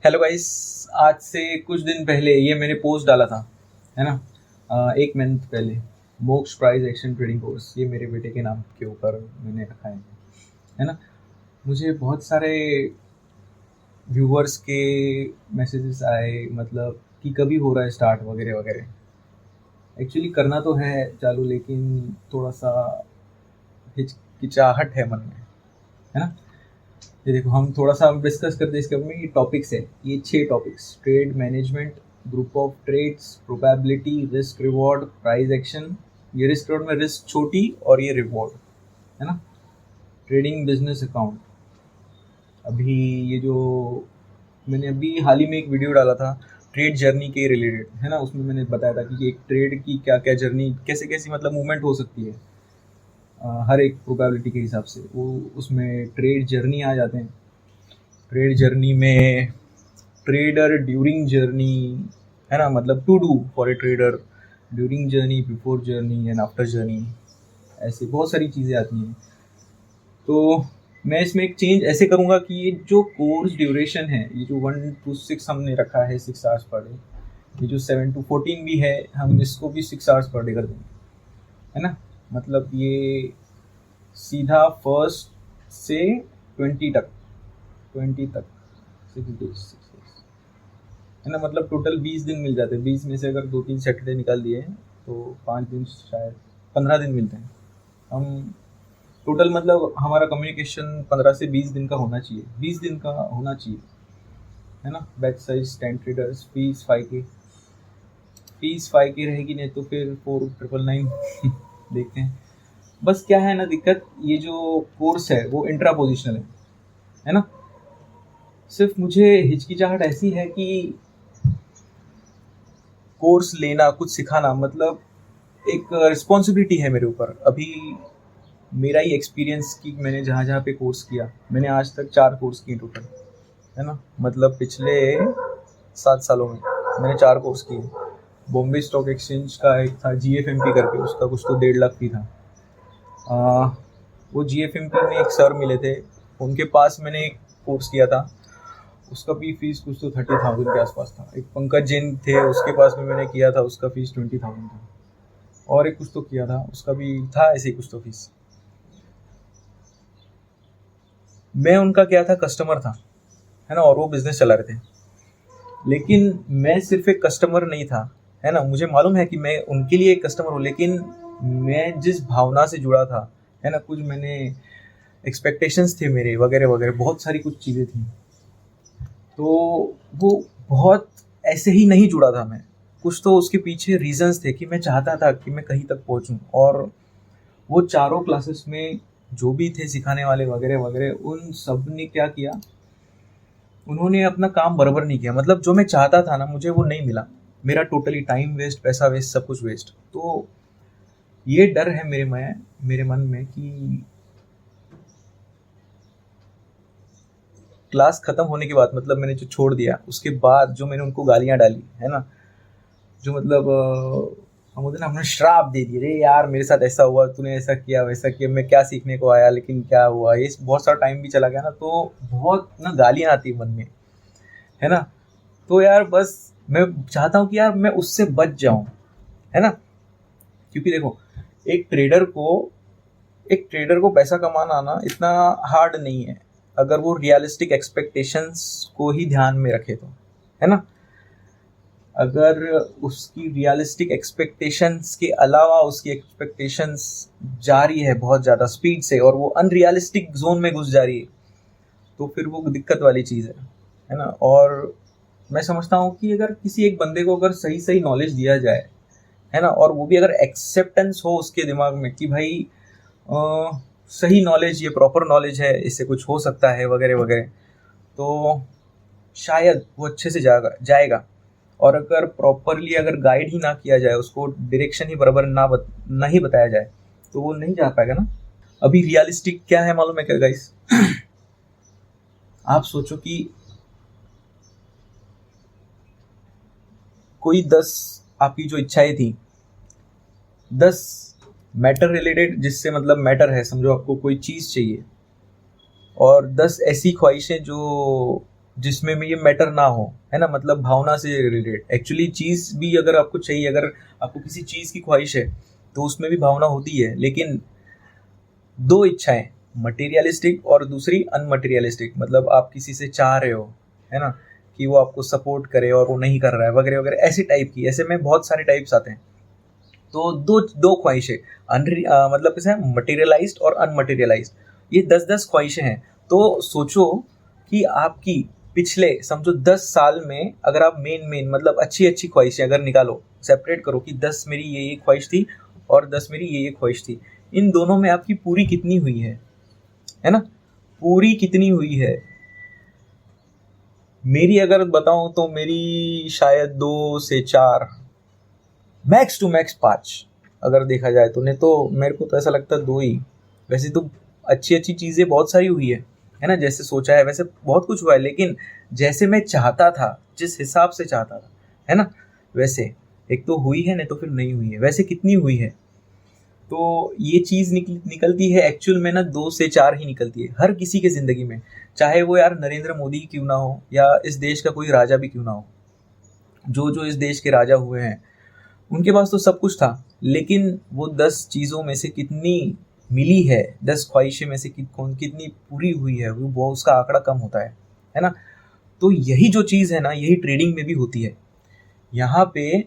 Hello guys. आज से कुछ दिन पहले ये मैंने पोस्ट डाला था, है ना। 1 मंथ पहले मोक्ष प्राइज एक्शन ट्रेडिंग कोर्स, ये मेरे बेटे के नाम के ऊपर मैंने रखा है ना। मुझे बहुत सारे व्यूवर्स के मैसेजेस आए, मतलब कि कभी हो रहा है स्टार्ट वगैरह वगैरह। एक्चुअली करना तो है चालू, लेकिन थोड़ा सा हिचकिचाहट है मन में, है ना। ये देखो, हम थोड़ा सा डिस्कस करते हैं इसके बारे में। ये टॉपिक्स है, ये 6 topics: trade management, group of trades, probability, risk reward, price action. ये रिस्क रिवॉर्ड में रिस्क छोटी और ये रिवॉर्ड, है ना। Trading business account. अभी ये जो मैंने अभी हाल ही में एक वीडियो डाला था ट्रेड जर्नी के रिलेटेड, है ना। उसमें मैंने बताया था कि एक ट्रेड की क्या क्या जर्नी, कैसे कैसी मतलब मूवमेंट हो सकती है हर एक प्रोबेबिलिटी के हिसाब से। वो उसमें ट्रेड जर्नी आ जाते हैं। ट्रेड जर्नी में ट्रेडर ड्यूरिंग जर्नी, है ना, मतलब to do for a trader during journey, before journey and after journey. ऐसे बहुत सारी चीज़ें आती हैं। तो मैं इसमें एक चेंज ऐसे करूँगा कि ये जो कोर्स ड्यूरेशन है, ये जो 1 to 6 हमने रखा है 6 आवर्स पर डे, ये जो 7 to 14 भी है, हम इसको भी 6 आवर्स पर डे कर देंगे, है ना। मतलब ये सीधा 1 से 20 तक, 6 days, है ना। मतलब टोटल 20 दिन मिल जाते हैं। 20 में से अगर 2-3 सैटरडे निकाल दिए हैं तो 5 दिन, शायद 15 दिन मिलते हैं हम टोटल। मतलब हमारा कम्युनिकेशन 15 से 20 दिन का होना चाहिए, 20 दिन का होना चाहिए, है ना। Batch size 10 traders, fees 5K। Fees 5K रहेगी, नहीं तो फिर 4,999 देखते हैं। बस क्या है ना दिक्कत, ये जो कोर्स है वो इंट्रा पोजिशनल है ना। सिर्फ मुझे हिचकिचाहट ऐसी है कि कोर्स लेना, कुछ सिखाना, मतलब एक रिस्पॉन्सिबिलिटी है मेरे ऊपर। अभी मेरा ही एक्सपीरियंस कि मैंने जहाँ जहाँ पे कोर्स किया, मैंने आज तक 4 कोर्स किए टोटल, है ना। मतलब पिछले 7 सालों में मैंने 4 कोर्स किए। बॉम्बे स्टॉक एक्सचेंज का एक था GFMP करके, उसका कुछ तो 1.5 लाख फी था। वो GFMP में एक सर मिले थे, उनके पास मैंने एक कोर्स किया था, उसका भी फीस कुछ तो 30,000 के आसपास था। एक पंकज जैन थे, उसके पास में मैंने किया था, उसका फीस 20,000 था। और एक कुछ तो किया था, उसका भी था ऐसे ही कुछ तो फीस। मैं उनका क्या था, कस्टमर था, है ना, और वो बिजनेस चला रहे थे। लेकिन मैं सिर्फ एक कस्टमर नहीं था, है ना। मुझे मालूम है कि मैं उनके लिए एक कस्टमर हूँ, लेकिन मैं जिस भावना से जुड़ा था, है ना, कुछ मैंने एक्सपेक्टेशंस थे मेरे वगैरह वगैरह, बहुत सारी कुछ चीज़ें थी। तो वो बहुत ऐसे ही नहीं जुड़ा था मैं, कुछ तो उसके पीछे रीजंस थे कि मैं चाहता था कि मैं कहीं तक पहुंचूं। और वो चारों क्लासेस में जो भी थे सिखाने वाले वगैरह वगैरह, उन सब ने क्या किया, उन्होंने अपना काम बराबर नहीं किया। मतलब जो मैं चाहता था ना, मुझे वो नहीं मिला। मेरा टोटली टाइम वेस्ट, पैसा वेस्ट, सब कुछ वेस्ट। तो ये डर है मेरे मन में कि क्लास खत्म होने के बाद, मतलब मैंने जो छोड़ दिया उसके बाद, जो मैंने उनको गालियां डाली, है ना, जो मतलब हम बोलते ना, हमने श्राप दे दिए, अरे यार मेरे साथ ऐसा हुआ, तूने ऐसा किया वैसा किया, मैं क्या सीखने को आया, लेकिन क्या हुआ, ये बहुत सारा टाइम भी चला गया ना, तो बहुत ना गालियां आती है मन में, है ना। तो यार बस मैं चाहता हूँ कि यार मैं उससे बच जाऊं, है ना। क्योंकि देखो, एक ट्रेडर को एक ट्रेडर को पैसा कमाना ना इतना हार्ड नहीं है, अगर वो रियलिस्टिक एक्सपेक्टेशंस को ही ध्यान में रखे तो, है ना। अगर उसकी रियलिस्टिक एक्सपेक्टेशंस के अलावा उसकी एक्सपेक्टेशंस जा रही है बहुत ज़्यादा स्पीड से, और वो अनरियलिस्टिक जोन में घुस जा रही है, तो फिर वो दिक्कत वाली चीज़ है ना। और मैं समझता हूँ कि अगर किसी एक बंदे को अगर सही सही नॉलेज दिया जाए, है ना, और वो भी अगर एक्सेप्टेंस हो उसके दिमाग में कि भाई सही नॉलेज, ये प्रॉपर नॉलेज है, इससे कुछ हो सकता है वगैरह वगैरह, तो शायद वो अच्छे से जाएगा। और अगर प्रॉपरली अगर गाइड ही ना किया जाए, उसको डायरेक्शन ही बराबर नहीं बताया जाए, तो वो नहीं जा पाएगा ना। अभी रियलिस्टिक क्या है मालूम है क्या गाइस? आप सोचो कि कोई 10 आपकी जो इच्छाएं थी, 10 मैटर रिलेटेड, जिससे मतलब मैटर है, समझो आपको कोई चीज़ चाहिए, और 10 ऐसी ख्वाहिशें जो जिसमें में ये मैटर ना हो, है ना, मतलब भावना से रिलेटेड। एक्चुअली चीज़ भी अगर आपको चाहिए, अगर आपको किसी चीज़ की ख्वाहिश है तो उसमें भी भावना होती है, लेकिन दो इच्छाएं, मटेरियलिस्टिक और दूसरी अनमटेरियलिस्टिक, मतलब आप किसी से चाह रहे हो, है ना, कि वो आपको सपोर्ट करे और वो नहीं कर रहा है वगैरह वगैरह, ऐसे टाइप की, ऐसे में बहुत सारे टाइप्स आते हैं। तो दो दो ख्वाहिशें, मतलब कैसे है, मटेरियलाइज्ड और अनमटेरियलाइज्ड, ये 10-10 ख्वाहिशें हैं। तो सोचो कि आपकी पिछले समझो 10 साल में अगर आप मेन मतलब अच्छी अच्छी ख्वाहिशें अगर निकालो, सेपरेट करो कि 10 मेरी ये ख्वाहिश थी और 10 मेरी ये ख्वाहिश थी, इन दोनों में आपकी पूरी कितनी हुई है ना, पूरी कितनी हुई है। मेरी अगर बताऊं तो मेरी शायद 2 से 4, मैक्स टू मैक्स 5, अगर देखा जाए तो। नहीं तो मेरे को तो ऐसा लगता है 2 ही। वैसे तो अच्छी अच्छी चीज़ें बहुत सारी हुई है ना, जैसे सोचा है वैसे बहुत कुछ हुआ है, लेकिन जैसे मैं चाहता था, जिस हिसाब से चाहता था, है ना, वैसे एक तो हुई है, नहीं तो फिर नहीं हुई है। वैसे कितनी हुई है, तो ये चीज़ निकलती है एक्चुअल में ना, 2 से 4 ही निकलती है हर किसी के ज़िंदगी में। चाहे वो यार नरेंद्र मोदी क्यों ना हो, या इस देश का कोई राजा भी क्यों ना हो, जो जो इस देश के राजा हुए हैं उनके पास तो सब कुछ था, लेकिन वो 10 चीज़ों में से कितनी मिली है, 10 ख्वाहिशें में से कितनी पूरी हुई है, वो उसका आंकड़ा कम होता है ना। तो यही जो चीज़ है ना, यही ट्रेडिंग में भी होती है। यहाँ पे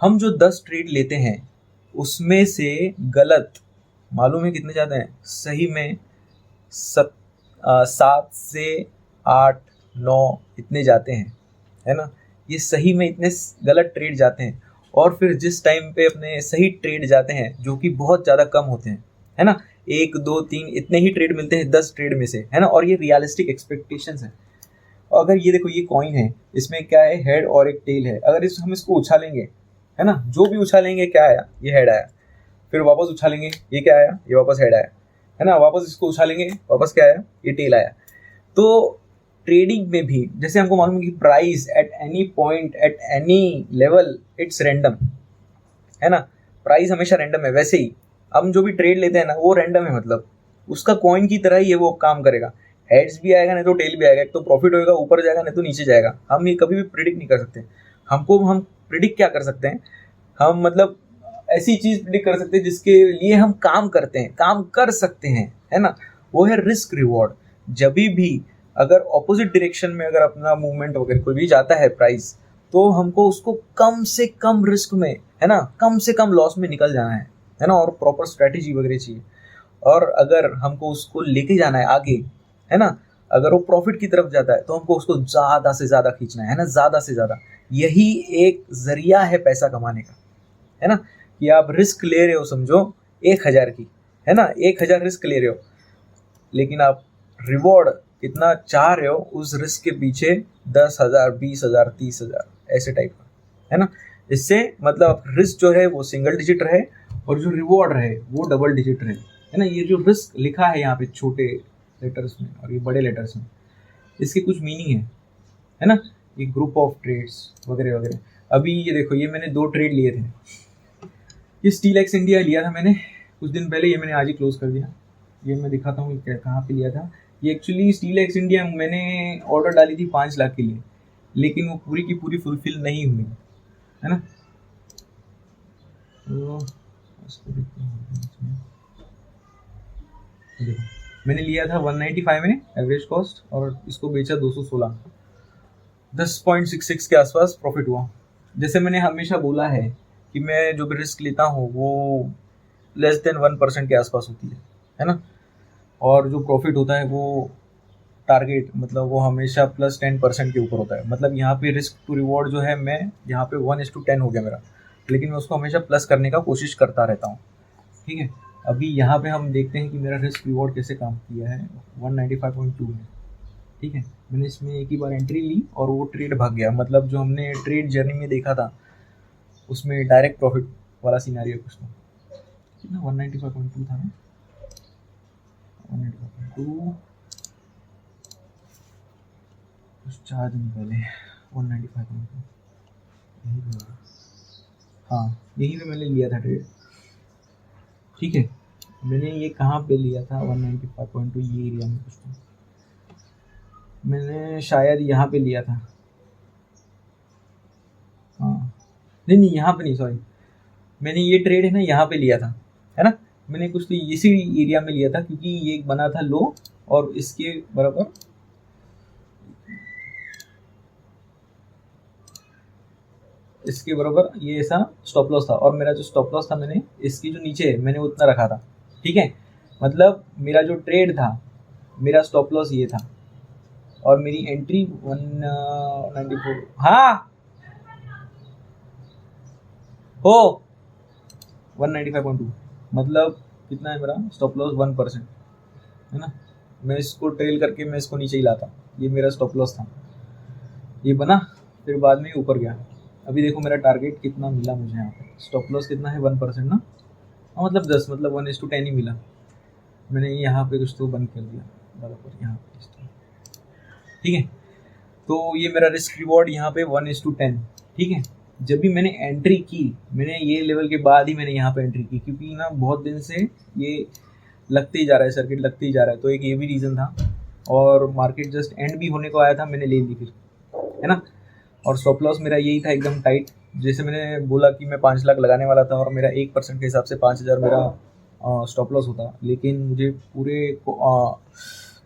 हम जो 10 ट्रेड लेते हैं उसमें से गलत मालूम है कितने जाते हैं, सही में 7 से 8 9 इतने जाते हैं, है ना। ये सही में इतने गलत ट्रेड जाते हैं, और फिर जिस टाइम पे अपने सही ट्रेड जाते हैं जो कि बहुत ज़्यादा कम होते हैं, है ना, 1 2 3 इतने ही ट्रेड मिलते हैं 10 ट्रेड में से, है ना। और ये रियलिस्टिक एक्सपेक्टेशंस हैं। अगर ये देखो, ये कॉइन है, इसमें क्या है, हेड और एक टेल है। अगर हम इसको उछालेंगे, है ना, जो भी उछालेंगे, क्या आया, ये हेड आया। फिर वापस उछालेंगे, ये क्या आया, ये वापस हेड आया, है ना। वापस इसको उछालेंगे, वापस क्या आया, ये टेल आया। तो ट्रेडिंग में भी जैसे हमको मालूम है कि price at any point at any level it's random, है ना। प्राइस हमेशा रैंडम है। वैसे ही हम जो भी ट्रेड लेते हैं ना, वो रैंडम है, मतलब उसका कॉइन की तरह ही है, वो काम करेगा। हेड्स भी आएगा, नहीं तो टेल भी आएगा। एक तो प्रॉफिट होएगा, ऊपर जाएगा, नहीं तो नीचे जाएगा। हम ये कभी भी प्रिडिक्ट नहीं कर सकते। हम प्रिडिक्ट क्या कर सकते हैं, हम मतलब ऐसी चीज प्रिडिक्ट कर सकते हैं जिसके लिए हम काम करते हैं, काम कर सकते हैं, है ना। वो है रिस्क रिवॉर्ड। जब भी अगर ऑपोजिट डायरेक्शन में अगर अपना मूवमेंट वगैरह कोई भी जाता है प्राइस, तो हमको उसको कम से कम रिस्क में, है ना, कम से कम लॉस में निकल जाना है ना। और प्रॉपर स्ट्रैटेजी वगैरह चाहिए। और अगर हमको उसको लेके जाना है आगे, है ना, अगर वो प्रॉफिट की तरफ जाता है तो हमको उसको ज़्यादा से ज़्यादा खींचना है ना, ज़्यादा से ज़्यादा। यही एक जरिया है पैसा कमाने का, है ना, कि आप रिस्क ले रहे हो, समझो 1,000 की, है ना, 1,000 रिस्क ले रहे हो, लेकिन आप रिवॉर्ड कितना चाह रहे हो उस रिस्क के पीछे, 10,000 20,000 30,000 ऐसे टाइप का, है ना। इससे मतलब रिस्क जो है वो सिंगल डिजिट रहे, और जो रिवॉर्ड रहे वो डबल डिजिट रहे, है ना। ये जो रिस्क लिखा है यहाँ पे छोटे लेटर्स में और ये बड़े लेटर्स में, इसकी कुछ मीनिंग है ना। ये ग्रुप ऑफ ट्रेड्स वगैरह वगैरह। अभी ये देखो, ये मैंने 2 ट्रेड लिए थे। ये स्टील एक्स इंडिया लिया था मैंने कुछ दिन पहले, ये मैंने आज ही क्लोज कर दिया। ये मैं दिखाता हूँ कहाँ पे लिया था। ये एक्चुअली स्टील एक्स इंडिया मैंने ऑर्डर डाली थी 5 लाख के लिए, लेकिन वो पूरी की पूरी फुलफिल नहीं हुई, है ना। तो इसको देखते हैं इसमें। देखो, मैंने लिया था 195 में एवरेज कॉस्ट, और इसको बेचा 216, 10.66 के आसपास प्रॉफिट हुआ। जैसे मैंने हमेशा बोला है कि मैं जो भी रिस्क लेता हूँ वो लेस देन 1% के आसपास होती है ना। और जो प्रॉफिट होता है वो टारगेट, मतलब वो हमेशा +10% के ऊपर होता है। मतलब यहाँ पे रिस्क टू रिवॉर्ड जो है, मैं यहाँ पे 1:10 हो गया मेरा, लेकिन मैं उसको हमेशा प्लस करने का कोशिश करता रहता हूँ, ठीक है। अभी यहाँ पे हम देखते हैं कि मेरा रिस्क रिवॉर्ड कैसे काम किया है। 195.2 है, ठीक है। मैंने इसमें एक ही बार एंट्री ली और वो ट्रेड भाग गया। मतलब जो हमने ट्रेड जर्नी में देखा था उसमें डायरेक्ट प्रॉफिट वाला सिनेरियो कुछ था। कितना 195.2 था ना, 195.2 कुछ 4 दिन पहले 195.2, यही पे, हाँ यहीं पे मैंने लिया था ट्रेड, ठीक है। मैंने ये कहाँ पे लिया था 195.2, ये एरिया में कुछ था। मैंने शायद यहाँ पे लिया था, हाँ नहीं नहीं यहाँ पे नहीं, सॉरी, मैंने ये ट्रेड है ना यहाँ पे लिया था, है ना। मैंने कुछ तो इसी एरिया में लिया था क्योंकि ये बना था लो और इसके बराबर ये ऐसा स्टॉप लॉस था, और मेरा जो स्टॉप लॉस था मैंने इसकी जो नीचे है मैंने उतना रखा था, ठीक है। मतलब मेरा जो ट्रेड था, मेरा स्टॉप लॉस ये था और मेरी एंट्री 194, हाँ हो 195.2, मतलब कितना है मेरा स्टॉप लॉस 1%, है ना। मैं इसको ट्रेल करके मैं इसको नीचे ही लाता, ये मेरा स्टॉप लॉस था, ये बना फिर बाद में ऊपर गया। अभी देखो मेरा टारगेट कितना मिला मुझे यहाँ पे, स्टॉप लॉस कितना है 1% ना, हाँ मतलब 10, मतलब 1:10 ही मिला। मैंने यहाँ पे कुछ तो बंद कर दिया बराबर यहाँ पे इस तरह, ठीक है। तो ये मेरा रिस्क रिवॉर्ड यहाँ पे 1:10, ठीक है। जब भी मैंने एंट्री की, मैंने ये लेवल के बाद ही मैंने यहाँ पे एंट्री की, क्योंकि ना बहुत दिन से ये लगते ही जा रहा है, सर्किट लगते ही जा रहा है, तो एक ये भी रीज़न था। और मार्केट जस्ट एंड भी होने को आया था, मैंने ले ली फिर, है ना। और स्टॉप लॉस मेरा यही था एकदम टाइट, जैसे मैंने बोला कि मैं 5 लाख लगाने वाला था और मेरा 1% के हिसाब से 5,000 मेरा स्टॉप लॉस होता, लेकिन मुझे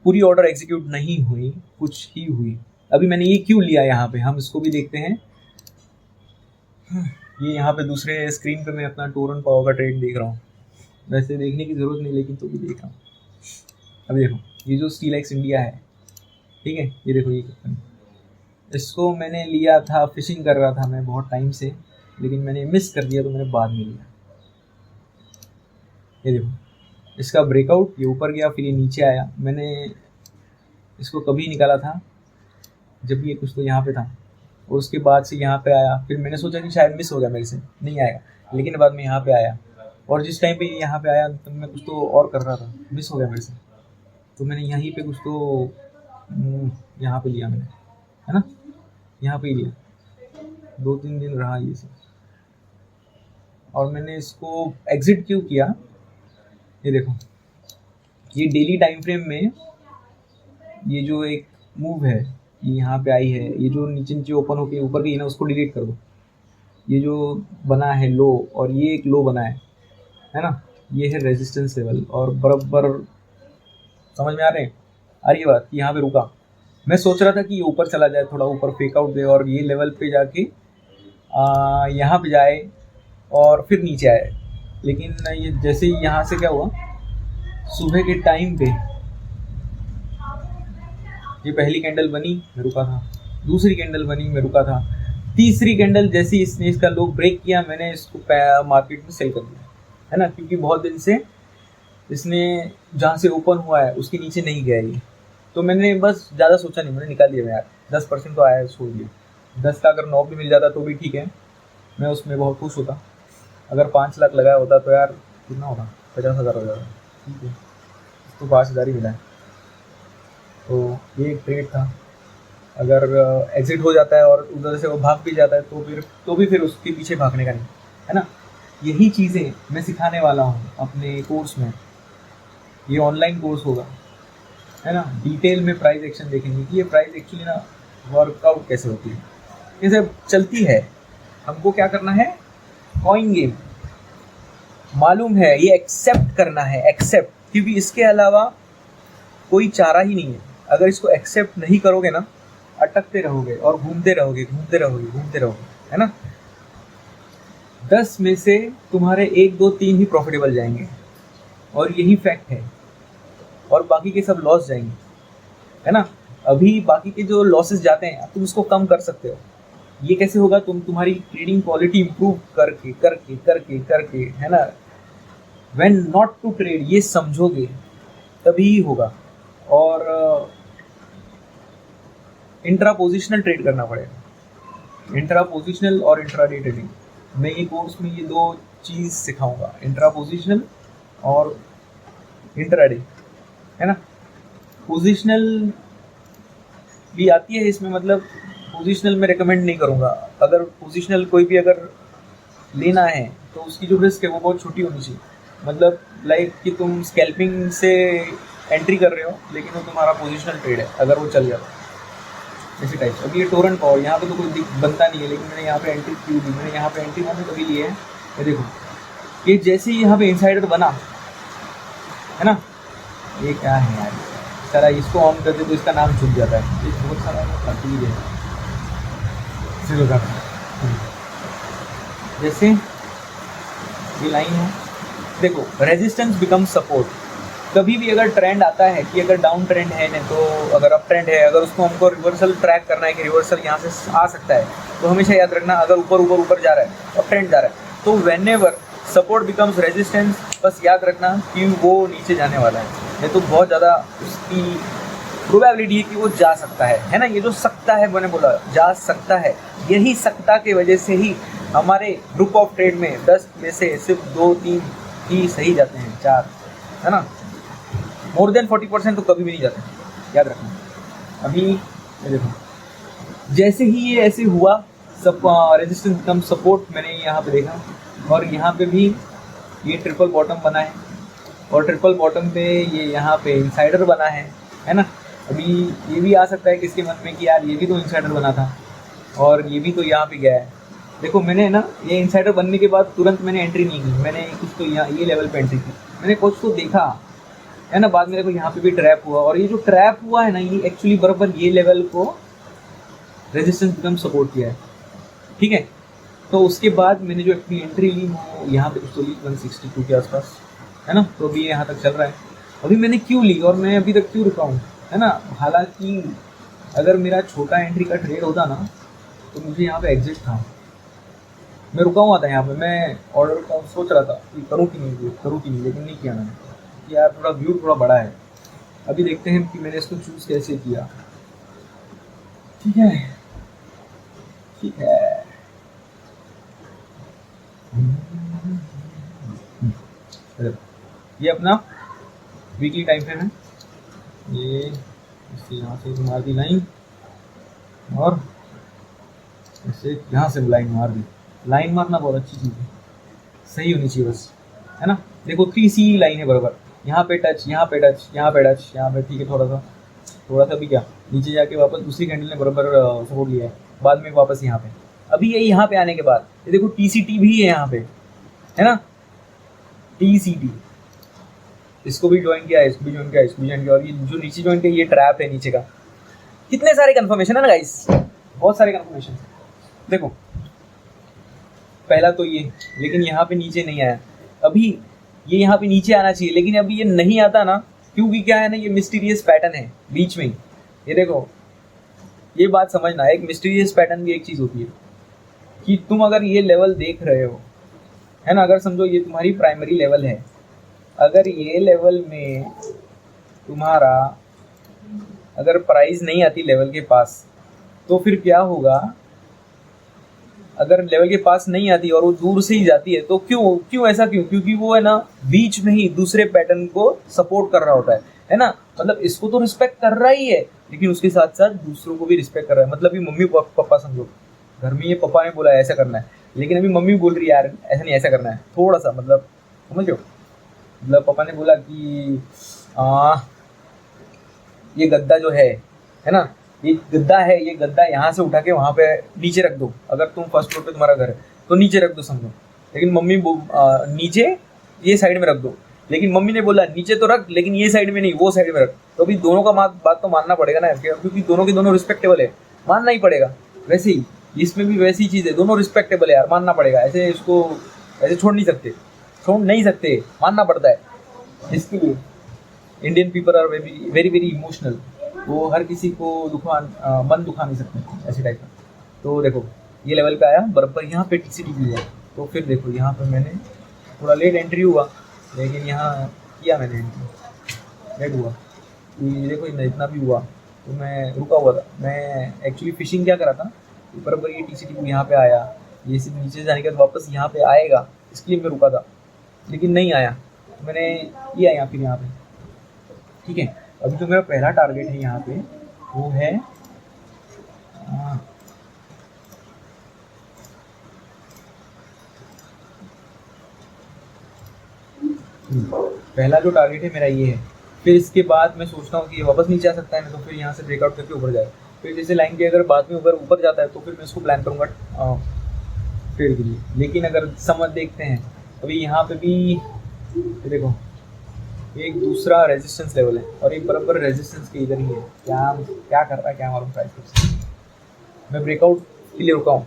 पूरी ऑर्डर एग्जीक्यूट नहीं हुई, कुछ ही हुई। अभी मैंने ये क्यों लिया यहाँ पे, हम इसको भी देखते हैं। ये यहाँ पे दूसरे स्क्रीन पे मैं अपना टोरन पावर का ट्रेड देख रहा हूँ, वैसे देखने की ज़रूरत नहीं लेकिन तो भी देख रहा हूँ। अभी देखो ये जो स्टील एक्स इंडिया है, ठीक है, ये देखो ये कंपनी, इसको मैंने लिया था, फिशिंग कर रहा था मैं बहुत टाइम से, लेकिन मैंने मिस कर दिया तो मैंने बाद में लिया। ये देखो इसका ब्रेकआउट, ये ऊपर गया फिर ये नीचे आया, मैंने इसको कभी निकाला था जब ये कुछ तो यहाँ पे था, और उसके बाद से यहाँ पे आया, फिर मैंने सोचा कि शायद मिस हो गया मेरे से, नहीं आएगा, लेकिन बाद में यहाँ पे आया, और जिस टाइम पे यहाँ पे आया तब मैं कुछ तो और कर रहा था, मिस हो गया मेरे से, तो मैंने यहीं पे कुछ तो यहाँ पे लिया मैंने, है ना, यहाँ पे ही लिया, 2-3 दिन रहा ये सब। और मैंने इसको एग्जिट क्यों किया, ये देखो ये डेली टाइम फ्रेम में ये जो एक मूव है ये यहाँ पे आई है, ये जो नीचे नीचे ओपन होके ऊपर गई ना, उसको डिलीट कर दो। ये जो बना है लो और ये एक लो बना है ना, ये है रेजिस्टेंस लेवल, और बराबर समझ में आ रही बात, यहाँ पे रुका, मैं सोच रहा था कि ये ऊपर चला जाए, थोड़ा ऊपर फेक आउट दे और ये लेवल पे जाके यहाँ पे जाए और फिर नीचे आए, लेकिन ये जैसे ही यहाँ से क्या हुआ, सुबह के टाइम पे ये पहली कैंडल बनी, मैं रुका था, दूसरी कैंडल बनी, मैं रुका था, तीसरी कैंडल जैसे इसने इसका लो ब्रेक किया, मैंने इसको मार्केट में सेल कर दिया, है ना, क्योंकि बहुत दिन से इसने जहाँ से ओपन हुआ है उसके नीचे नहीं गया ये, तो मैंने बस ज़्यादा सोचा नहीं, मैंने निकाल दिया यार, 10% तो आया, छोड़ दिया। 10 का अगर 9 भी मिल जाता तो भी ठीक है, मैं उसमें बहुत खुश होता। अगर 5 लाख लगाया होता तो यार कितना होता, 50,000 हो जाता, ठीक है, तो 5,000 ही मिला है। तो ये एक ट्रेड था, अगर एग्जिट हो जाता है और उधर से वो भाग भी जाता है तो भी फिर उसके पीछे भागने का नहीं, है ना। यही चीज़ें मैं सिखाने वाला हूँ अपने कोर्स में, ये ऑनलाइन कोर्स होगा, है ना। डिटेल में प्राइस एक्शन देखेंगे कि ये प्राइस एक्चुअली ना वर्कआउट कैसे होती है, कैसे चलती है, हमको क्या करना है, कॉइन गेम मालूम है, ये एक्सेप्ट करना है, एक्सेप्ट, क्योंकि इसके अलावा कोई चारा ही नहीं है। अगर इसको एक्सेप्ट नहीं करोगे ना, अटकते रहोगे और घूमते रहोगे, है ना। 10 में से तुम्हारे 1, 2, 3 ही प्रॉफिटेबल जाएंगे, और यही फैक्ट है, और बाकी के सब लॉस जाएंगे, है ना। अभी बाकी के जो लॉसेस जाते हैं तुम उसको कम कर सकते हो। ये कैसे होगा, तुम्हारी ट्रेडिंग क्वालिटी इंप्रूव करके, है ना, व्हेन नॉट टू ट्रेड ये समझोगे तभी होगा। और इंट्रा पोजिशनल ट्रेड करना पड़ेगा, इंट्रा पोजिशनल और इंट्राडे ट्रेडिंग। मैं ये कोर्स में ये 2 चीज़ सिखाऊंगा, इंट्रा पोजिशनल और इंट्राडे, है ना। पोजिशनल भी आती है इसमें, मतलब पोजिशनल में रेकमेंड नहीं करूँगा। अगर पोजिशनल कोई भी अगर लेना है तो उसकी जो रिस्क है वो बहुत छोटी होनी चाहिए, मतलब लाइक कि तुम स्कैल्पिंग से एंट्री कर रहे हो लेकिन वो तुम्हारा पोजिशनल ट्रेड है, अगर वो चल जाता ऐसे टाइप। अभी ये टोरेंट कॉल यहाँ पे तो कोई बनता नहीं है, लेकिन मैंने यहाँ पे एंट्री क्यों दी, मैंने यहाँ पे एंट्री मैंने कभी ली है। ये देखो, ये जैसे ही यहाँ पे इंसाइडर बना है ना, ये क्या है यार सारा, इसको ऑन करते तो इसका नाम छुप जाता है, ये बहुत सारा तकलीफ है। जैसे ये लाइन है, देखो रेजिस्टेंस बिकम सपोर्ट। कभी भी अगर ट्रेंड आता है कि अगर डाउन ट्रेंड है नहीं तो अगर अप ट्रेंड है, अगर उसको हमको रिवर्सल ट्रैक करना है कि रिवर्सल यहाँ से आ सकता है, तो हमेशा याद रखना अगर ऊपर जा रहा है, अप ट्रेंड जा रहा है, तो व्हेनेवर सपोर्ट बिकम्स रेजिस्टेंस, बस याद रखना कि वो नीचे जाने वाला है। नहीं तो बहुत ज़्यादा उसकी प्रोबेबिलिटी है कि वो जा सकता है ना। ये जो सकता है, मैंने बोला जा सकता है, यही सकता के वजह से ही हमारे ग्रुप ऑफ ट्रेड में 10 में से सिर्फ 2-3 ही सही जाते हैं, 4 है ना। मोर देन 40% तो कभी भी नहीं जाते, याद रखना। अभी ये देखो, जैसे ही ये ऐसे हुआ सब रेजिस्टेंस बिकम सपोर्ट, मैंने यहाँ पे देखा, और यहाँ पे भी ये ट्रिपल बॉटम बना है, और ट्रिपल बॉटम पे ये यहाँ पे इंसाइडर बना है ना। अभी ये भी आ सकता है किसके मन में कि यार ये भी तो इंसाइडर बना था और ये भी तो यहाँ पे गया है। देखो मैंने ना ये इंसाइडर बनने के बाद तुरंत मैंने एंट्री नहीं की, मैंने कुछ तो यहाँ ये लेवल पे एंट्री की, मैंने कुछ तो देखा है ना। बाद में देखो यहाँ पे भी ट्रैप हुआ, और ये जो ट्रैप हुआ है ना, ये एक्चुअली बराबर ये लेवल को रेजिस्टेंस बिकम सपोर्ट किया है, ठीक है। तो उसके बाद मैंने जो अपनी एंट्री ली वो यहाँ पे कुछ तो ली 162 के आसपास, है ना। तो अभी यहाँ तक चल रहा है। अभी मैंने क्यों ली और मैं अभी तक क्यों रुका हूँ, है ना। हालांकि अगर मेरा छोटा एंट्री का ट्रेड होता ना तो मुझे यहाँ पे एग्जिट था, मैं रुका हुआ था यहाँ पे, मैं ऑर्डर का सोच रहा था कि करूँ कि नहीं, लेकिन नहीं किया मैंने, कि यार थोड़ा व्यू थोड़ा बड़ा है। अभी देखते हैं कि मैंने इसको चूज़ कैसे किया। ठीक है। ये अपना वीकली टाइम फ्रेम है, ये इससे यहाँ से मार दी लाइन, और इससे यहाँ से लाइन मार दी। लाइन मारना बहुत अच्छी चीज़ है, सही होनी चाहिए बस, है ना। देखो 3C लाइन है बराबर, यहाँ पे टच, यहाँ पे टच, यहाँ पे टच, यहाँ पे, ठीक है। थोड़ा सा भी क्या नीचे जाके वापस दूसरी कैंडल ने बराबर सपोर्ट लिया है, बाद में वापस यहाँ पे। अभी ये यहाँ पे आने के बाद ये देखो TCT भी है यहाँ पे, है ना, TCT, इसको भी ज्वाइन किया है, इसको भी ज्वाइन किया है, इसको भी ज्वाइन किया, और ये जो नीचे ज्वाइन किया ये ट्रैप है नीचे का। कितने सारे कंफर्मेशन है ना गाइस, बहुत सारे कंफर्मेशन। देखो पहला तो ये, लेकिन यहाँ पे नीचे नहीं आया। अभी ये यहाँ पे नीचे आना चाहिए, लेकिन अभी ये नहीं आता ना, क्योंकि क्या है ना, ये मिस्टीरियस पैटर्न है बीच में। ये देखो, ये बात समझना, एक मिस्टीरियस पैटर्न भी एक चीज़ होती है कि तुम अगर ये लेवल देख रहे हो, है ना, अगर समझो ये तुम्हारी प्राइमरी लेवल है, अगर ये लेवल में तुम्हारा अगर प्राइस नहीं आती लेवल के पास, तो फिर क्या होगा। अगर लेवल के पास नहीं आती और वो दूर से ही जाती है, तो क्यों ऐसा क्यों, क्योंकि वो है ना बीच में ही दूसरे पैटर्न को सपोर्ट कर रहा होता है ना। मतलब इसको तो रिस्पेक्ट कर रहा ही है, लेकिन उसके साथ साथ दूसरों को भी रिस्पेक्ट कर रहा है। मतलब ये मम्मी पापा समझो, घर में ये पापा ने बोला ऐसा करना है, लेकिन अभी मम्मी बोल रही है यार ऐसा नहीं, ऐसा करना है थोड़ा सा, मतलब समझो। मतलब पापा ने बोला कि ये गद्दा जो है ना, ये गद्दा है, ये गद्दा यहाँ से उठा के वहाँ पे नीचे रख दो। अगर तुम फर्स्ट फ्लोर पे तुम्हारा घर है तो नीचे रख दो समझो, लेकिन मम्मी नीचे ये साइड में रख दो, लेकिन मम्मी ने बोला नीचे तो रख, लेकिन ये साइड में नहीं, वो साइड में रख। तो अभी दोनों का बात तो मानना पड़ेगा ना, क्योंकि दोनों के दोनों रिस्पेक्टेबल है, मानना ही पड़ेगा। वैसे ही इसमें भी वैसी चीज़ है, दोनों रिस्पेक्टेबल है यार, मानना पड़ेगा। ऐसे इसको ऐसे छोड़ नहीं सकते, मानना पड़ता है। इसके लिए Indian people are very very emotional, वो हर किसी को मन दुखा नहीं सकते, ऐसे टाइप का। तो देखो ये लेवल पे आया बराबर, यहाँ पे TCT भी हुआ। तो फिर देखो यहाँ पे मैंने थोड़ा लेट एंट्री हुआ, लेकिन यहाँ किया मैंने एंट्री, लेट हुआ। ये देखो इतना भी हुआ तो मैं रुका हुआ था। मैं एक्चुअली फिशिंग क्या करा था, बराबर ये TCT यहाँ पे आया, ये सिर्फ नीचे जाने के बाद वापस यहाँ पे आएगा, इसके लिए मैं रुका था, लेकिन नहीं आया। मैंने ये आया फिर यहाँ पे, ठीक है। अभी जो मेरा पहला टारगेट है यहाँ पे वो है पहला जो टारगेट है मेरा ये है। फिर इसके बाद मैं सोचता हूँ कि ये वापस नीचे आ सकता है, नहीं तो फिर यहाँ से ब्रेकआउट करके ऊपर जाए। फिर जैसे लाइन के अगर बाद में अगर ऊपर जाता है तो फिर मैं इसको प्लान करूँगा ट्रेड के लिए। लेकिन अगर समझ देखते हैं अभी यहाँ पे भी ये देखो, एक दूसरा रेजिस्टेंस लेवल है और एक बराबर रेजिस्टेंस के इधर ही है। क्या क्या कर रहा है क्या मालूम प्राइस। मैं ब्रेकआउट के लिए रुका हूँ,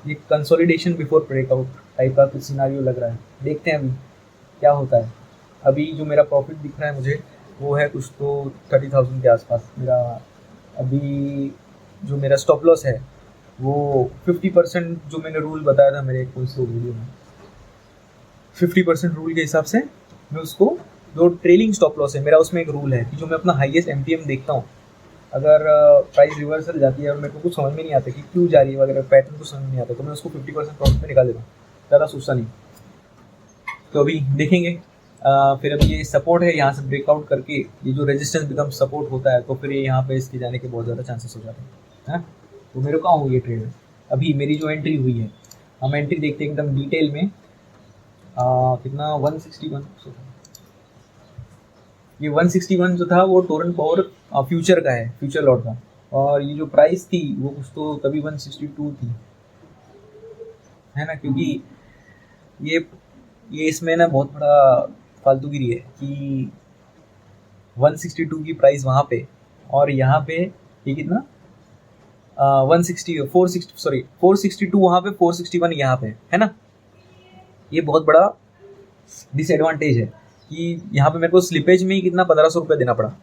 ये कंसोलिडेशन बिफोर ब्रेकआउट टाइप का कुछ सिनारियो लग रहा है। देखते हैं अभी क्या होता है। अभी जो मेरा प्रॉफिट दिख रहा है मुझे वो है कुछ तो 30,000 के आसपास मेरा। अभी जो मेरा स्टॉप लॉस है वो 50% जो मैंने रूल बताया था मेरे कोई से वीडियो में, 50% रूल के हिसाब से मैं उसको, जो ट्रेलिंग स्टॉप लॉस है मेरा, उसमें एक रूल है कि जो मैं अपना हाईएस्ट एमटीएम देखता हूँ, अगर प्राइस रिवर्सल जाती है और मेरे को कुछ समझ में नहीं आता कि क्यों जा रही है वगैरह, पैटर्न को समझ में नहीं आता, तो मैं उसको 50% प्रॉफिट में निकाल देता हूँ, ज़्यादा सोचता नहीं। तो अभी देखेंगे फिर अभी ये सपोर्ट है, यहाँ से ब्रेकआउट करके ये जो रेजिस्टेंस बिकम सपोर्ट होता है तो फिर ये यहाँ पे इसके जाने के बहुत ज़्यादा चांसेस हो जाते हैं, है। तो मेरे को कहाँ हुई ये ट्रेड में, अभी मेरी जो एंट्री हुई है, हम एंट्री देखते हैं एकदम डिटेल में। कितना 161, ये 161 जो था वो टोरेंट पावर फ्यूचर का है, फ्यूचर लॉट का। और ये जो प्राइस थी वो कुछ तो तभी 162 थी, है ना। क्योंकि ये इसमें ना बहुत बड़ा फालतूगिरी है कि 162 की प्राइस वहाँ पे और यहाँ पे ये कितना 462 वहाँ पे, 461 यहाँ पे, है ना। ये बहुत बड़ा डिसएडवांटेज है कि यहाँ पे मेरे को स्लिपेज में ही कितना 1500 रुपये देना पड़ा।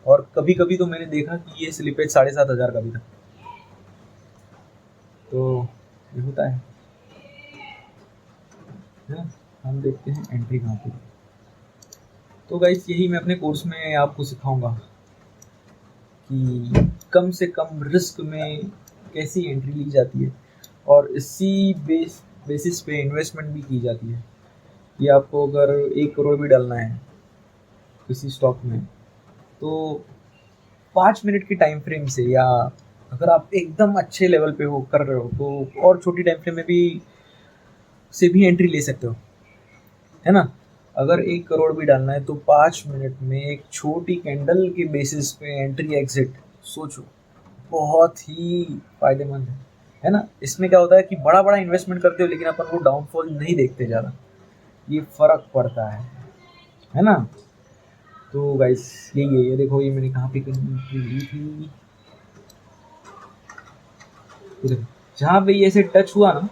और कभी कभी तो मैंने देखा कि ये स्लिपेज 7,500 का भी था। तो ये होता है ना। हम देखते हैं एंट्री कहाँ पे। तो गाइस यही मैं अपने कोर्स में आपको सिखाऊंगा कि कम से कम रिस्क में कैसी एंट्री ली जाती है और इसी बेसिस पे इन्वेस्टमेंट भी की जाती है। कि आपको अगर 1 करोड़ भी डालना है किसी स्टॉक में तो 5 मिनट की टाइम फ्रेम से, या अगर आप एकदम अच्छे लेवल पे हो कर रहे हो तो और छोटी टाइम फ्रेम में भी से भी एंट्री ले सकते हो, है ना। अगर 1 करोड़ भी डालना है तो 5 मिनट में एक छोटी कैंडल के बेसिस पे एंट्री एग्जिट, सोचो, बहुत ही फायदेमंद है ना। इसमें क्या होता है कि बड़ा बड़ा इन्वेस्टमेंट करते हो लेकिन अपन वो डाउनफॉल नहीं देखते ज़्यादा, ये फ़र्क पड़ता है ना। तो गाइस यही है, ये देखो ये मैंने कहाँ पे एंट्री ली थी, जहाँ पे ये ऐसे टच हुआ ना,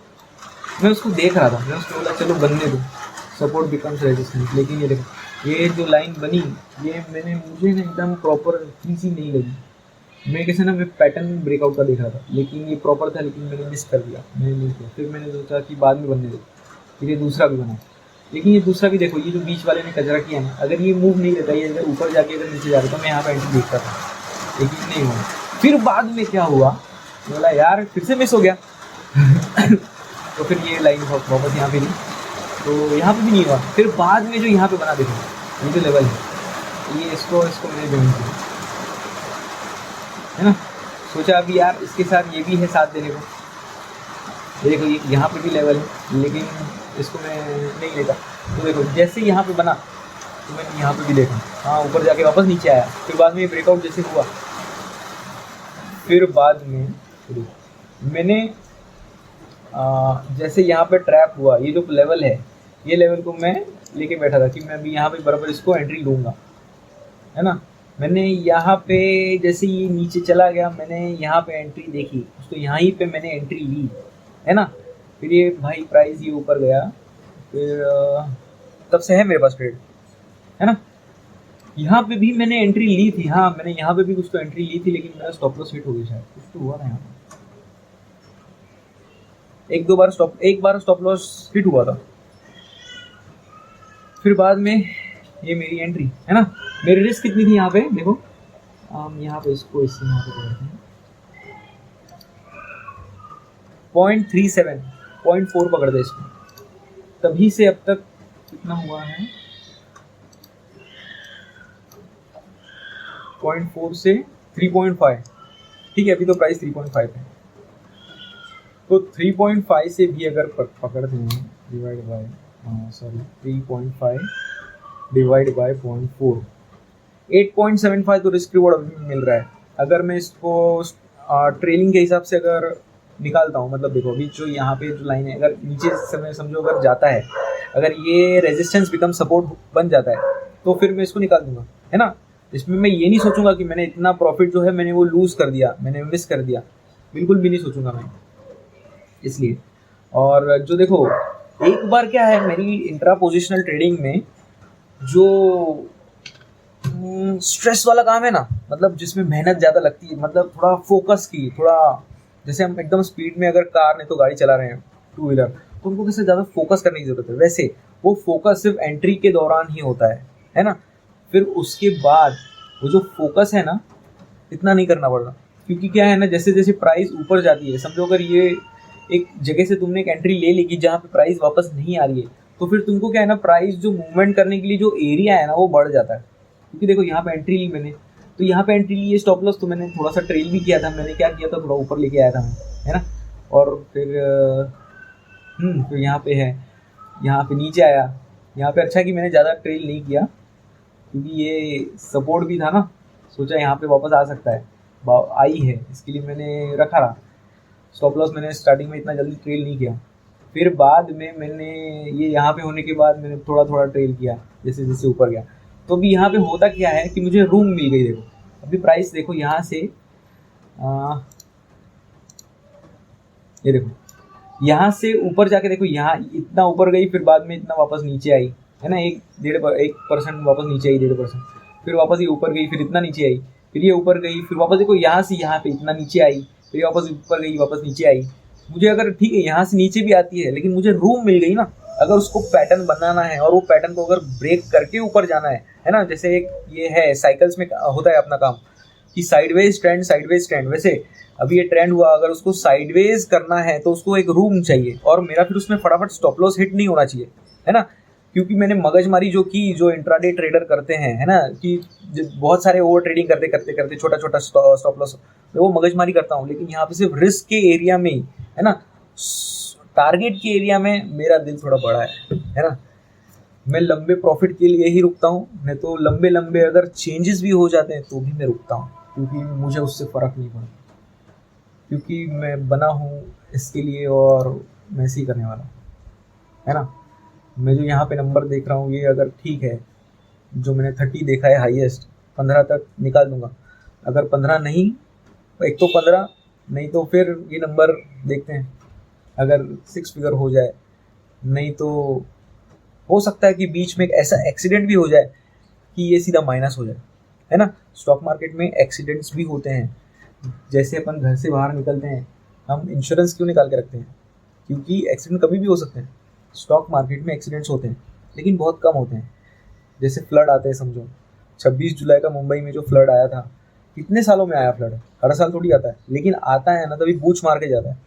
मैं उसको देख रहा था, मैं उसको बोला चलो बनने दो, सपोर्ट बिकम्स रेजिस्टेंस। लेकिन ये देखो ये जो लाइन बनी, ये मुझे ना एकदम प्रॉपर इजी नहीं लगी। मैं कैसे ना, मैं पैटर्न ब्रेकआउट का देख रहा था लेकिन ये प्रॉपर था, लेकिन मैंने मिस कर दिया, मैंने नहीं किया। फिर मैंने सोचा कि बाद में बनने दो, फिर ये दूसरा भी बना। लेकिन ये दूसरा भी देखो, ये जो बीच वाले ने कचरा किया ना, अगर ये मूव नहीं लेता, ये अगर ऊपर जाके अगर नीचे जा रहा तो मैं यहाँ पर एंट्री देखता था, लेकिन नहीं हुआ। फिर बाद में क्या हुआ, बोला यार फिर से मिस हो गया तो फिर ये लाइन वापस यहाँ पे ली, तो यहाँ पे भी नहीं हुआ। फिर बाद में जो यहाँ पे बना, देखो ये जो लेवल है, ये इसको मैंने ज्वाइन किया, है ना। सोचा अभी यार इसके साथ ये भी है साथ देने को, देखो ये यहाँ पे भी लेवल है लेकिन इसको मैं नहीं लेता। तो देखो जैसे यहाँ पे बना तो मैंने यहाँ पे भी देखा, हाँ ऊपर जाके वापस नीचे आया। फिर बाद में ब्रेकआउट जैसे हुआ, फिर बाद में मैंने जैसे यहाँ पे ट्रैप हुआ, ये जो लेवल है, ये लेवल को मैं लेके बैठा था कि मैं अभी यहाँ पे बराबर इसको एंट्री लूँगा, है ना। मैंने यहाँ पे जैसे ये नीचे चला गया, मैंने यहाँ पे एंट्री देखी, तो यहाँ ही पे मैंने एंट्री ली, है ना। फिर ये भाई प्राइस ये ऊपर गया, फिर तब से है मेरे पास ट्रेड, है ना। यहाँ पे भी मैंने एंट्री ली थी, हाँ मैंने यहाँ पे भी कुछ तो एंट्री ली थी, लेकिन मेरा स्टॉप लॉस हिट हो गया, शायद कुछ तो हुआ ना यहाँ पे। एक बार स्टॉप लॉस हिट हुआ था, फिर बाद में ये मेरी एंट्री, है ना। मेरी रिस्क कितनी थी यहाँ पे, देखो हम यहाँ पे इसको इससे यहाँ पे पकड़ते हैं, 0.37 0.4 पकड़ दे इसको। तभी से अब तक कितना हुआ है, 0.4 से 3.5, ठीक है। अभी तो प्राइस 3.5 है, तो 3.5 से भी अगर पकड़ते हैं डिवाइड बाय 3.5 डिवाइड बाय 0.4, 8.75 तो रिस्क रिवॉर्ड अभी मिल रहा है। अगर मैं इसको ट्रेलिंग के हिसाब से अगर निकालता हूँ, मतलब देखो अभी जो यहाँ पे जो लाइन है, अगर नीचे समय समझो अगर जाता है, अगर ये रेजिस्टेंस बिकम सपोर्ट बन जाता है तो फिर मैं इसको निकाल दूंगा, है ना। इसमें मैं ये नहीं सोचूंगा कि मैंने इतना प्रॉफिट जो है मैंने वो लूज़ कर दिया, मैंने मिस कर दिया, बिल्कुल भी नहीं सोचूंगा मैं, इसलिए। और जो देखो, एक बार क्या है मेरी इंट्रा पोजिशनल ट्रेडिंग में, जो स्ट्रेस वाला काम है ना, मतलब जिसमें मेहनत ज़्यादा लगती है, मतलब थोड़ा फोकस की, थोड़ा जैसे हम एकदम स्पीड में अगर कार नहीं तो गाड़ी चला रहे हैं, टू व्हीलर, तो उनको कैसे ज़्यादा फोकस करने की ज़रूरत है, वैसे वो फोकस सिर्फ एंट्री के दौरान ही होता है ना। फिर उसके बाद वो जो फोकस है ना, इतना नहीं करना पड़ता, क्योंकि क्या है ना, जैसे जैसे प्राइस ऊपर जाती है, समझो अगर ये एक जगह से तुमने एक एंट्री ले ली कि जहाँ पे प्राइस वापस नहीं आ रही है, तो फिर तुमको क्या है ना, प्राइस जो मूवमेंट करने के लिए जो एरिया है ना वो बढ़ जाता है। क्योंकि देखो यहाँ पे एंट्री ली मैंने, तो यहाँ पे एंट्री ली, ये स्टॉप लॉस तो मैंने थोड़ा सा ट्रेल भी किया था, मैंने क्या किया था, थोड़ा ऊपर लेके आया था मैं, है ना। और फिर यहाँ पे है, यहाँ पे नीचे आया, यहाँ पे अच्छा कि मैंने ज़्यादा ट्रेल नहीं किया, क्योंकि ये सपोर्ट भी था ना, सोचा यहाँ पे वापस आ सकता है, आई है, इसके लिए मैंने रखा रहा। स्टॉप लॉस मैंने स्टार्टिंग में इतना जल्दी ट्रेल नहीं किया, फिर बाद में मैंने ये यहाँ पे होने के बाद मैंने थोड़ा थोड़ा ट्रेल किया, जैसे जैसे ऊपर गया। तो अभी यहाँ पे होता क्या है कि मुझे रूम मिल गई, देखो अभी प्राइस देखो यहाँ से ये देखो यहाँ से ऊपर जाके देखो, यहाँ इतना ऊपर गई, फिर बाद में इतना वापस नीचे आई, है ना, 1% वापस नीचे आई, 1.5%, फिर वापस ये ऊपर गई, फिर इतना नीचे आई, फिर ये ऊपर गई, फिर वापस देखो यहाँ से यहाँ पे इतना नीचे आई, फिर ये वापस ऊपर गई, वापस नीचे आई। मुझे अगर ठीक है यहाँ से नीचे भी आती है, लेकिन मुझे रूम मिल गई ना, अगर उसको पैटर्न बनाना है और वो पैटर्न को अगर ब्रेक करके ऊपर जाना है ना, जैसे एक ये है साइकिल्स में होता है अपना काम कि साइडवेज ट्रेंड, वैसे अभी ये ट्रेंड हुआ, अगर उसको साइडवेज करना है तो उसको एक रूम चाहिए, और मेरा फिर उसमें फटाफट स्टॉप लॉस हिट नहीं होना चाहिए, है ना। क्योंकि मैंने मगजमारी जो की, जो इंट्राडे ट्रेडर करते हैं, है ना, कि बहुत सारे ओवर ट्रेडिंग करते करते करते छोटा छोटा स्टॉप लॉस, मैं वो मगजमारी करता हूँ, लेकिन यहाँ पे सिर्फ रिस्क के एरिया में ही, है ना, टारगेट के एरिया में मेरा दिल थोड़ा बड़ा है ना। मैं लंबे प्रॉफिट के लिए ही रुकता हूँ, नहीं तो लंबे लंबे अगर चेंजेस भी हो जाते हैं तो भी मैं रुकता हूँ, क्योंकि मुझे उससे फ़र्क नहीं पड़ता, क्योंकि मैं बना हूँ इसके लिए और मैं ऐसे ही करने वाला हूँ, है ना। मैं जो यहाँ पे नंबर देख रहा हूँ, ये अगर ठीक है, जो मैंने 30 देखा है हाईएस्ट, 15 तक निकाल दूंगा। अगर 15 नहीं, एक तो 15 नहीं, तो फिर ये नंबर देखते हैं, अगर 6 फिगर हो जाए, नहीं तो हो सकता है कि बीच में एक ऐसा एक्सीडेंट भी हो जाए कि ये सीधा माइनस हो जाए, है ना। स्टॉक मार्केट में एक्सीडेंट्स भी होते हैं, जैसे अपन घर से बाहर निकलते हैं, हम इंश्योरेंस क्यों निकाल के रखते हैं, क्योंकि एक्सीडेंट कभी भी हो सकते हैं। स्टॉक मार्केट में एक्सीडेंट्स होते हैं, लेकिन बहुत कम होते हैं। जैसे फ्लड आते हैं, समझो 26 जुलाई का मुंबई में जो फ्लड आया था, कितने सालों में आया फ्लड, हर साल थोड़ी आता है, लेकिन आता है ना तभी बूच मार के जाता है,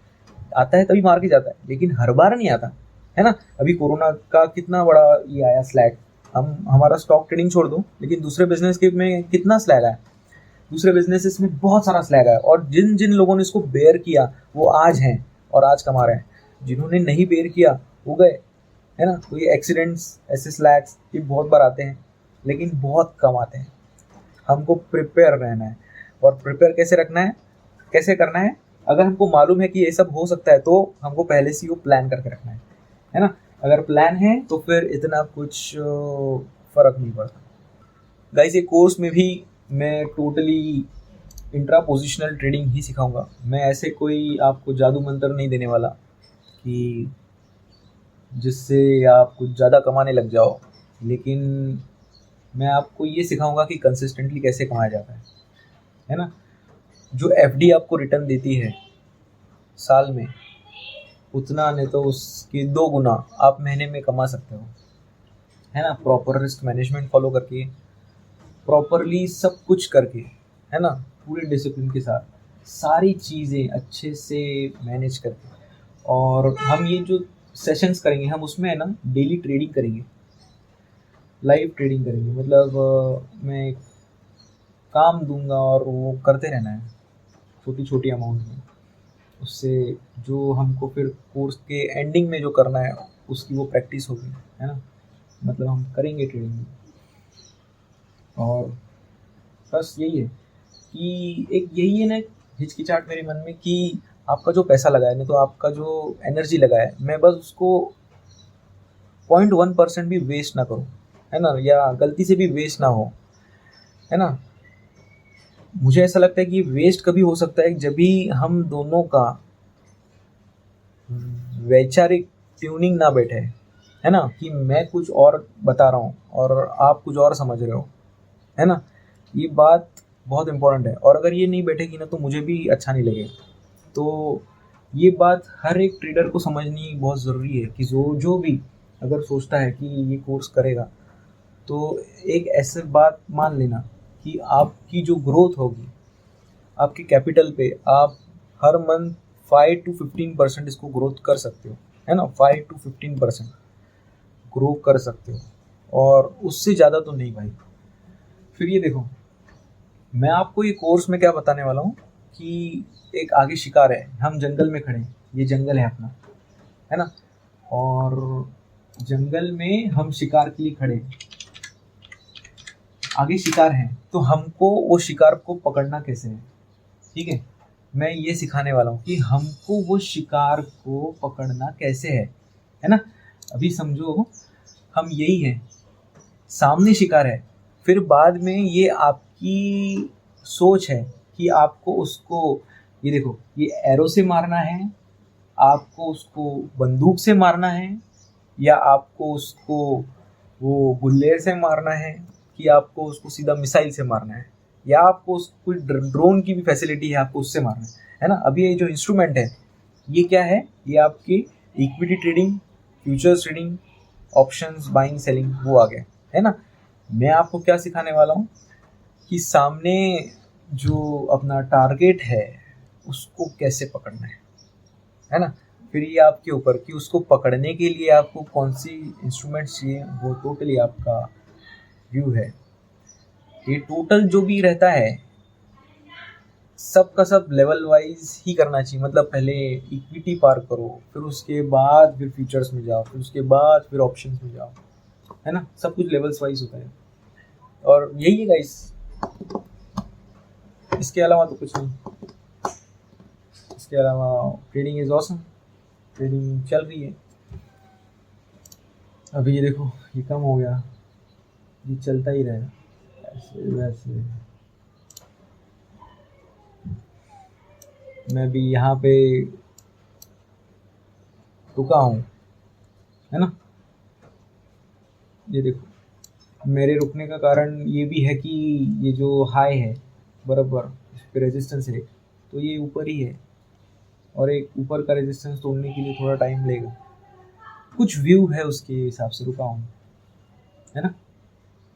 आता है तभी मार के जाता है, लेकिन हर बार नहीं आता, है ना। अभी कोरोना का कितना बड़ा ये आया स्लैग, हम हमारा स्टॉक ट्रेडिंग छोड़ दो, लेकिन दूसरे बिजनेस के में कितना स्लैग आया, दूसरे बिजनेसेस में बहुत सारा स्लैग आया, और जिन जिन लोगों ने इसको बेयर किया वो आज हैं और आज कमा रहे हैं, जिन्होंने नहीं बेयर किया वो गए, है ना। तो ये एक्सीडेंट्स, ऐसे स्लैग्स ये बहुत बार आते हैं, लेकिन बहुत कम आते हैं। हमको प्रिपेयर रहना है, और प्रिपेयर कैसे रखना है, कैसे करना है, अगर हमको मालूम है कि ये सब हो सकता है तो हमको पहले से ही वो प्लान करके रखना है ना। अगर प्लान है तो फिर इतना कुछ फ़र्क नहीं पड़ता। गाइस, ये कोर्स में भी मैं टोटली इंट्रा पोजिशनल ट्रेडिंग ही सिखाऊंगा, मैं ऐसे कोई आपको जादू मंत्र नहीं देने वाला कि जिससे आप कुछ ज़्यादा कमाने लग जाओ, लेकिन मैं आपको ये सिखाऊंगा कि कंसिस्टेंटली कैसे कमाया जाता है ना। जो एफडी आपको रिटर्न देती है साल में, उतना नहीं तो उसके 2 गुना आप महीने में कमा सकते हो, है ना। प्रॉपर रिस्क मैनेजमेंट फॉलो करके, प्रॉपरली सब कुछ करके, है ना, पूरे डिसिप्लिन के साथ सारी चीज़ें अच्छे से मैनेज करके। और हम ये जो सेशंस करेंगे, हम उसमें है ना डेली ट्रेडिंग करेंगे, लाइव ट्रेडिंग करेंगे, मतलब मैं काम दूंगा और वो करते रहना है छोटी छोटी अमाउंट में, उससे जो हमको फिर कोर्स के एंडिंग में जो करना है उसकी वो प्रैक्टिस होगी, है ना। मतलब हम करेंगे ट्रेडिंग। और बस यही है कि एक यही है ना हिचकिचाहट मेरे मन में कि आपका जो पैसा लगा है, नहीं तो आपका जो एनर्जी लगा है, मैं बस उसको 0.1% भी वेस्ट ना करूँ, है ना, या गलती से भी वेस्ट ना हो, है ना। मुझे ऐसा लगता है कि वेस्ट कभी हो सकता है जब भी हम दोनों का वैचारिक ट्यूनिंग ना बैठे, है ना, कि मैं कुछ और बता रहा हूँ और आप कुछ और समझ रहे हो, है ना। ये बात बहुत इम्पोर्टेंट है, और अगर ये नहीं बैठेगी ना तो मुझे भी अच्छा नहीं लगेगा। तो ये बात हर एक ट्रेडर को समझनी बहुत ज़रूरी है कि जो जो भी अगर सोचता है कि ये कोर्स करेगा, तो एक ऐसे बात मान लेना कि आपकी जो ग्रोथ होगी आपके कैपिटल पे, आप हर मंथ 5 to 15% इसको ग्रोथ कर सकते हो, है ना, 5 to 15% ग्रो कर सकते हो, और उससे ज़्यादा तो नहीं भाई। फिर ये देखो, मैं आपको ये कोर्स में क्या बताने वाला हूँ कि एक आगे शिकार है, हम जंगल में खड़े हैं, ये जंगल है अपना, है ना, और जंगल में हम शिकार के लिए खड़े हैं, आगे शिकार है, तो हमको वो शिकार को पकड़ना कैसे है, ठीक है। मैं ये सिखाने वाला हूँ कि हमको वो शिकार को पकड़ना कैसे है ना। अभी समझो हम यही हैं, सामने शिकार है, फिर बाद में ये आपकी सोच है कि आपको उसको, ये देखो, ये एरो से मारना है, आपको उसको बंदूक से मारना है, या आपको उसको वो गुल्लेर से मारना है, कि आपको उसको सीधा मिसाइल से मारना है, या आपको उसको ड्रोन की भी फैसिलिटी है, आपको उससे मारना है ना। अभी ये जो इंस्ट्रूमेंट है ये क्या है, ये आपकी equity trading, futures trading, options buying selling वो आ गया, है ना। मैं आपको क्या सिखाने वाला हूँ कि सामने जो अपना टारगेट है उसको कैसे पकड़ना है ना। फिर ये आपके ऊपर कि उसको पकड़ने के लिए आपको कौन सी इंस्ट्रूमेंट्स चाहिए, वो टोटली आपका व्यू है। ये टोटल जो भी रहता है सब का सब लेवल वाइज ही करना चाहिए, मतलब पहले इक्विटी पार करो, फिर उसके बाद फिर फ्यूचर्स में जाओ, फिर उसके बाद फिर ऑप्शंस में जाओ, है ना। सब कुछ लेवल्स वाइज होता है, और यही है गाइस, इसके अलावा तो कुछ नहीं। इसके अलावा ट्रेडिंग इज ऑसम, ट्रेडिंग चल रही है। अभी ये देखो, ये कम हो गया, ये चलता ही रहेगा ऐसे वैसे। मैं भी यहाँ पे रुका हूँ, है ना। ये देखो, मेरे रुकने का कारण ये भी है कि ये जो हाई है बराबर इस पे रेजिस्टेंस है, तो ये ऊपर ही है, और एक ऊपर का रेजिस्टेंस तोड़ने के लिए थोड़ा टाइम लेगा, कुछ व्यू है उसके हिसाब से रुका हूँ, है ना।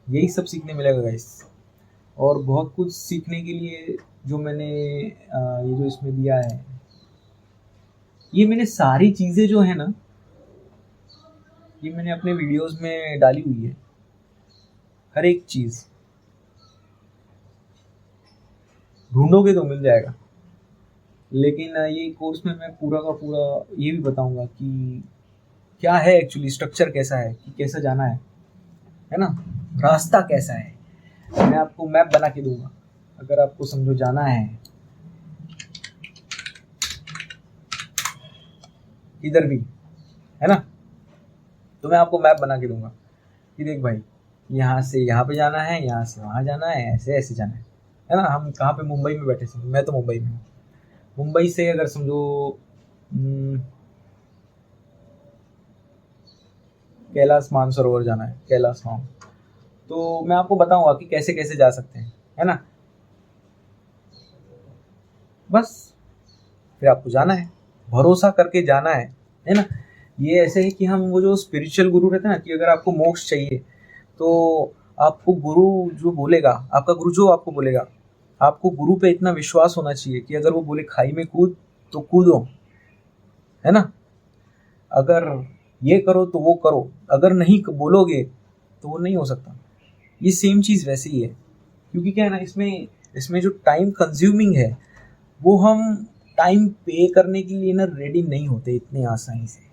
यही सब सीखने मिलेगा गाइस, और बहुत कुछ सीखने के लिए जो मैंने ये जो इसमें दिया है, ये मैंने सारी चीज़ें जो है ना, ये मैंने अपने वीडियोस में डाली हुई है, हर एक चीज़ ढूंढोगे तो मिल जाएगा। लेकिन ये कोर्स में मैं पूरा का पूरा ये भी बताऊंगा कि क्या है एक्चुअली, स्ट्रक्चर कैसा है, कि कैसा जाना है ना, रास्ता कैसा है। मैं आपको मैप बना के दूंगा, अगर आपको समझो जाना है इधर भी, है ना, तो मैं आपको मैप बना के दूंगा कि देख भाई, यहाँ से यहाँ पे जाना है, यहाँ से वहाँ जाना है, ऐसे ऐसे जाना है ना। हम कहाँ पे, मुंबई में बैठे थे, मैं तो मुंबई में हूँ। मुंबई से अगर समझो कैलाश मानसरोवर जाना है, कैलाश माउंट, तो मैं आपको बताऊंगा कि कैसे कैसे जा सकते हैं, है ना। बस फिर आपको जाना है, भरोसा करके जाना है ना। ये ऐसे है कि हम वो जो स्पिरिचुअल गुरु रहते हैं ना, कि अगर आपको मोक्ष चाहिए तो आपको गुरु जो बोलेगा, आपका गुरु जो आपको बोलेगा, आपको गुरु पे इतना विश्वास होना चाहिए कि अगर वो बोले खाई में कूद तो कूदो, है ना। अगर ये करो तो वो करो, अगर नहीं बोलोगे तो वो नहीं हो सकता। ये सेम चीज़ वैसे ही है, क्योंकि क्या है ना, इसमें इसमें जो टाइम कंज्यूमिंग है वो हम टाइम पे करने के लिए ना रेडी नहीं होते इतने आसानी से।